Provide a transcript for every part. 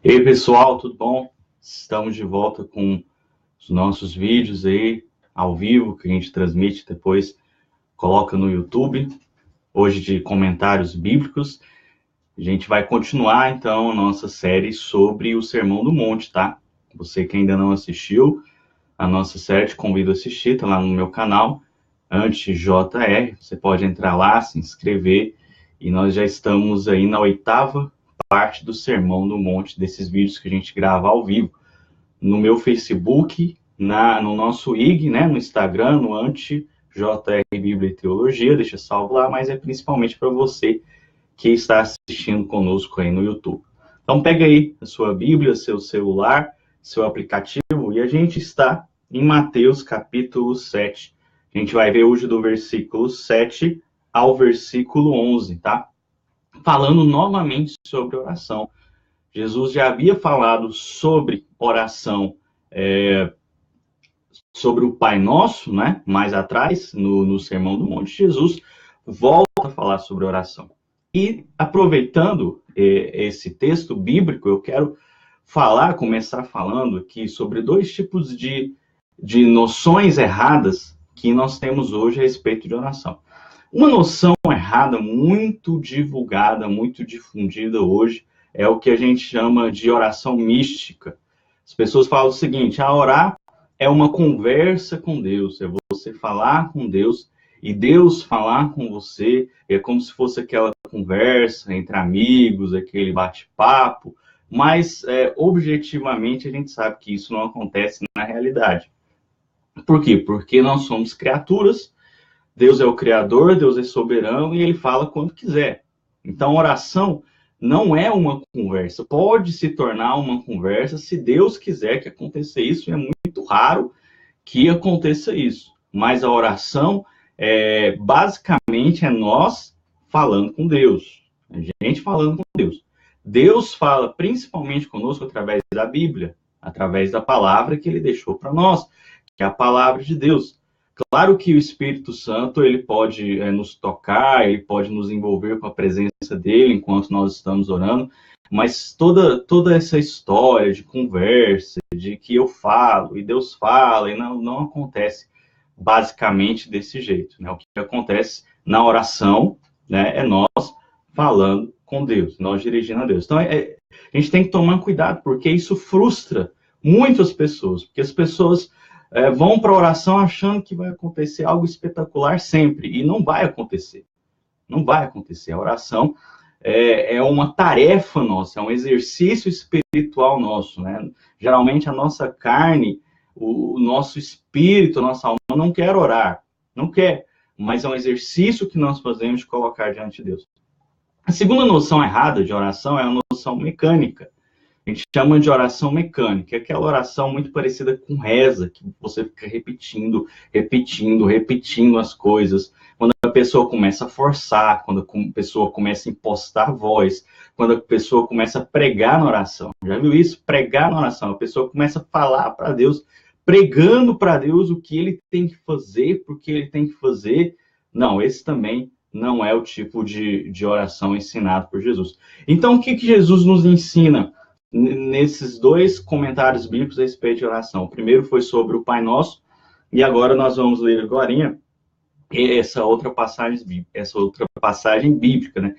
E aí, pessoal, tudo bom? Estamos de volta com os nossos vídeos aí, ao vivo, que a gente transmite depois, coloca no YouTube, hoje de comentários bíblicos. A gente vai continuar, então, a nossa série sobre o Sermão do Monte, tá? Você que ainda não assistiu a nossa série, te convido a assistir, tá lá no meu canal, AntesJR, você pode entrar lá, se inscrever, e nós já estamos aí na 8ª parte do Sermão do Monte, desses vídeos que a gente grava ao vivo, no meu Facebook, no nosso IG, né, no Instagram, no AntesJR Bíblia e Teologia, deixa salvo lá, mas é principalmente para você que está assistindo conosco aí no YouTube. Então pega aí a sua Bíblia, seu celular, seu aplicativo, e a gente está em Mateus capítulo 7. A gente vai ver hoje do versículo 7 ao versículo 11, tá? Falando novamente sobre oração. Jesus já havia falado sobre oração, sobre o Pai Nosso, né? Mais atrás, no Sermão do Monte, Jesus volta a falar sobre oração. E aproveitando esse texto bíblico, eu quero começar falando aqui sobre dois tipos de noções erradas que nós temos hoje a respeito de oração. Uma noção errada, muito divulgada, muito difundida hoje, é o que a gente chama de oração mística. As pessoas falam o seguinte: orar é uma conversa com Deus, é você falar com Deus e Deus falar com você, é como se fosse aquela conversa entre amigos, aquele bate-papo, mas objetivamente a gente sabe que isso não acontece na realidade. Por quê? Porque nós somos criaturas, Deus é o Criador, Deus é soberano e Ele fala quando quiser. Então, oração não é uma conversa. Pode se tornar uma conversa se Deus quiser que aconteça isso. E é muito raro que aconteça isso. Mas a oração, basicamente, é nós falando com Deus. A gente falando com Deus. Deus fala principalmente conosco através da Bíblia, através da palavra que Ele deixou para nós, que é a palavra de Deus. Claro que o Espírito Santo, ele pode nos tocar, ele pode nos envolver com a presença dele enquanto nós estamos orando, mas toda essa história de conversa, de que eu falo e Deus fala, e não acontece basicamente desse jeito, né? O que acontece na oração, né, é nós falando com Deus, nós dirigindo a Deus. Então, a gente tem que tomar cuidado, porque isso frustra muitas pessoas, porque as pessoas vão para a oração achando que vai acontecer algo espetacular sempre, e não vai acontecer. Não vai acontecer. A oração é uma tarefa nossa, é um exercício espiritual nosso, né? Geralmente a nossa carne, o nosso espírito, a nossa alma não quer orar, não quer, mas é um exercício que nós fazemos de colocar diante de Deus. A segunda noção errada de oração é a noção mecânica. A gente chama de oração mecânica, é aquela oração muito parecida com reza, que você fica repetindo as coisas. Quando a pessoa começa a forçar, quando a pessoa começa a impostar voz, quando a pessoa começa a pregar na oração. Já viu isso? Pregar na oração. A pessoa começa a falar para Deus, pregando para Deus o que ele tem que fazer, porque ele tem que fazer. Não, esse também não é o tipo de oração ensinado por Jesus. Então, o que Jesus nos ensina nesses dois comentários bíblicos a respeito de oração? O primeiro foi sobre o Pai Nosso, e agora nós vamos ler agora essa outra passagem bíblica, né?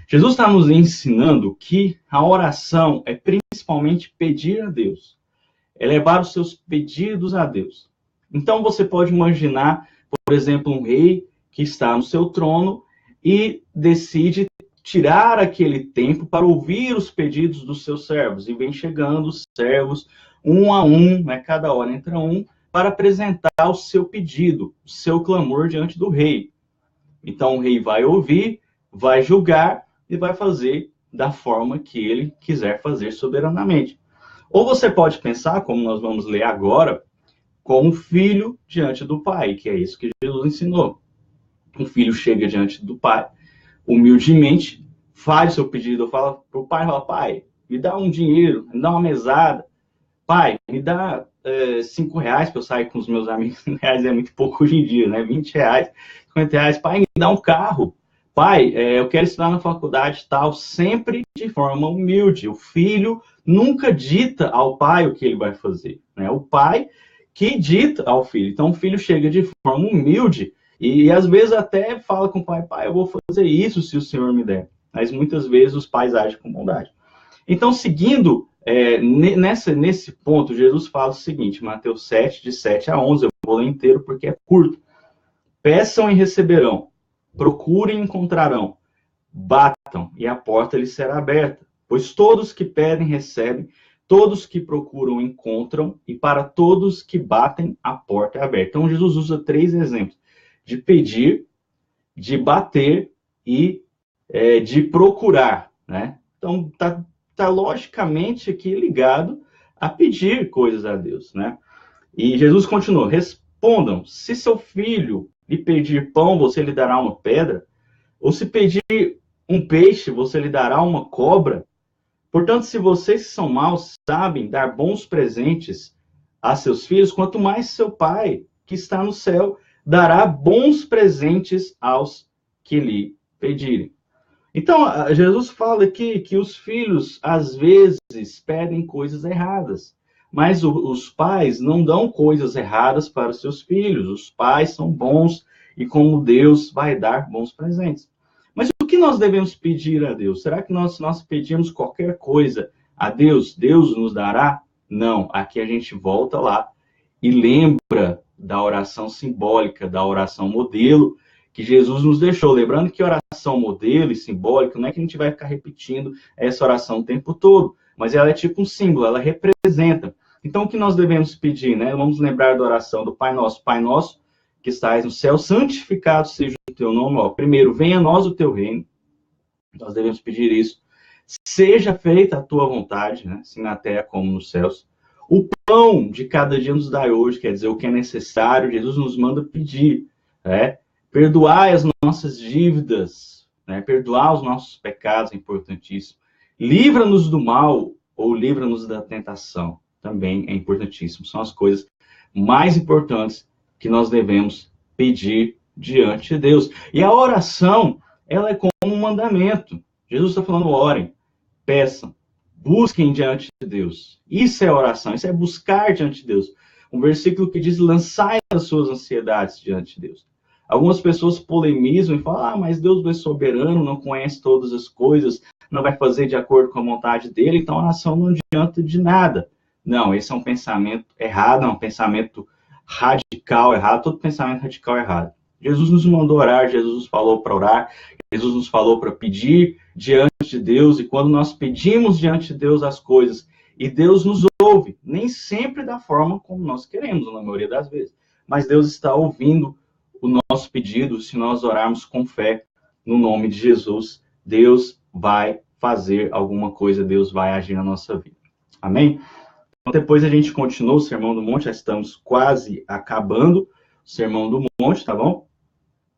Jesus está nos ensinando que a oração é principalmente pedir a Deus, é levar os seus pedidos a Deus. Então você pode imaginar, por exemplo, um rei que está no seu trono e decide tirar aquele tempo para ouvir os pedidos dos seus servos. E vem chegando os servos, um a um, né, cada hora entra um, para apresentar o seu pedido, o seu clamor diante do rei. Então o rei vai ouvir, vai julgar e vai fazer da forma que ele quiser fazer soberanamente. Ou você pode pensar, como nós vamos ler agora, como um filho diante do pai, que é isso que Jesus ensinou. O filho chega diante do pai, humildemente, faz o seu pedido, fala para o pai, pai, me dá um dinheiro, me dá uma mesada, pai, me dá R$5 para eu sair com os meus amigos. R$5 é muito pouco hoje em dia, né? R$20, R$50, pai, me dá um carro, pai, eu quero estudar na faculdade tal, sempre de forma humilde. O filho nunca dita ao pai o que ele vai fazer, né? O pai que dita ao filho. Então, o filho chega de forma humilde e às vezes até fala com o pai, pai, eu vou fazer isso se o senhor me der. Mas muitas vezes os pais agem com bondade. Então, seguindo nesse ponto, Jesus fala o seguinte, Mateus 7, de 7 a 11, eu vou ler inteiro porque é curto. Peçam e receberão, procurem e encontrarão, batam e a porta lhes será aberta. Pois todos que pedem, recebem, todos que procuram, encontram, e para todos que batem, a porta é aberta. Então, Jesus usa 3 exemplos, de pedir, de bater e de procurar, né? Então, tá logicamente aqui ligado a pedir coisas a Deus, né? E Jesus continua, respondam, se seu filho lhe pedir pão, você lhe dará uma pedra? Ou se pedir um peixe, você lhe dará uma cobra? Portanto, se vocês que são maus sabem dar bons presentes a seus filhos, quanto mais seu Pai, que está no céu, dará bons presentes aos que lhe pedirem. Então, Jesus fala aqui que os filhos, às vezes, pedem coisas erradas. Mas os pais não dão coisas erradas para os seus filhos. Os pais são bons e como Deus vai dar bons presentes. Mas o que nós devemos pedir a Deus? Será que nós pedimos qualquer coisa a Deus, Deus nos dará? Não. Aqui a gente volta lá e lembra da oração simbólica, da oração modelo que Jesus nos deixou. Lembrando que oração modelo e simbólica, não é que a gente vai ficar repetindo essa oração o tempo todo, mas ela é tipo um símbolo, ela representa. Então, o que nós devemos pedir, né? Vamos lembrar da oração do Pai Nosso, que estás no céu, santificado seja o teu nome. Ó, primeiro, venha a nós o teu reino. Nós devemos pedir isso. Seja feita a tua vontade, né? Assim na terra como nos céus. O pão de cada dia nos dai hoje, quer dizer, o que é necessário, Jesus nos manda pedir, né? Perdoai as nossas dívidas, né? Perdoar os nossos pecados é importantíssimo. Livra-nos do mal ou livra-nos da tentação, também é importantíssimo. São as coisas mais importantes que nós devemos pedir diante de Deus. E a oração, ela é como um mandamento. Jesus está falando, orem, peçam, busquem diante de Deus. Isso é oração, isso é buscar diante de Deus. Um versículo que diz, lançai as suas ansiedades diante de Deus. Algumas pessoas polemizam e falam, mas Deus é soberano, não conhece todas as coisas, não vai fazer de acordo com a vontade dele, então a oração não adianta de nada. Não, esse é um pensamento errado, é um pensamento radical errado, todo pensamento radical é errado. Jesus nos mandou orar, Jesus nos falou para orar, Jesus nos falou para pedir diante de Deus, e quando nós pedimos diante de Deus as coisas, e Deus nos ouve, nem sempre da forma como nós queremos, na maioria das vezes, mas Deus está ouvindo o nosso pedido, se nós orarmos com fé no nome de Jesus, Deus vai fazer alguma coisa, Deus vai agir na nossa vida. Amém? Então, depois a gente continua o Sermão do Monte, já estamos quase acabando o Sermão do Monte, tá bom?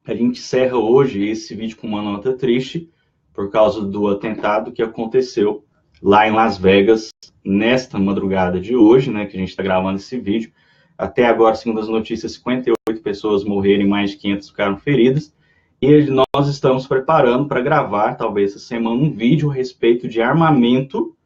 A gente encerra hoje esse vídeo com uma nota triste, por causa do atentado que aconteceu lá em Las Vegas, nesta madrugada de hoje, né, que a gente está gravando esse vídeo. Até agora, segundo as notícias, 58 pessoas morreram e mais de 500 ficaram feridas. E nós estamos preparando para gravar, talvez essa semana, um vídeo a respeito de armamento,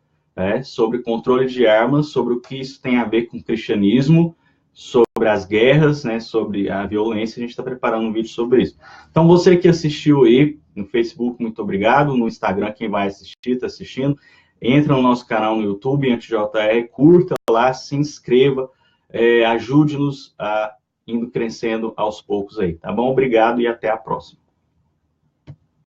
sobre controle de armas, sobre o que isso tem a ver com o cristianismo, sobre as guerras, né, sobre a violência. A gente está preparando um vídeo sobre isso. Então, você que assistiu aí no Facebook, muito obrigado. No Instagram, quem vai assistir, está assistindo. Entra no nosso canal no YouTube, AntiJR, curta lá, se inscreva. Ajude-nos a indo crescendo aos poucos aí, tá bom? Obrigado e até a próxima.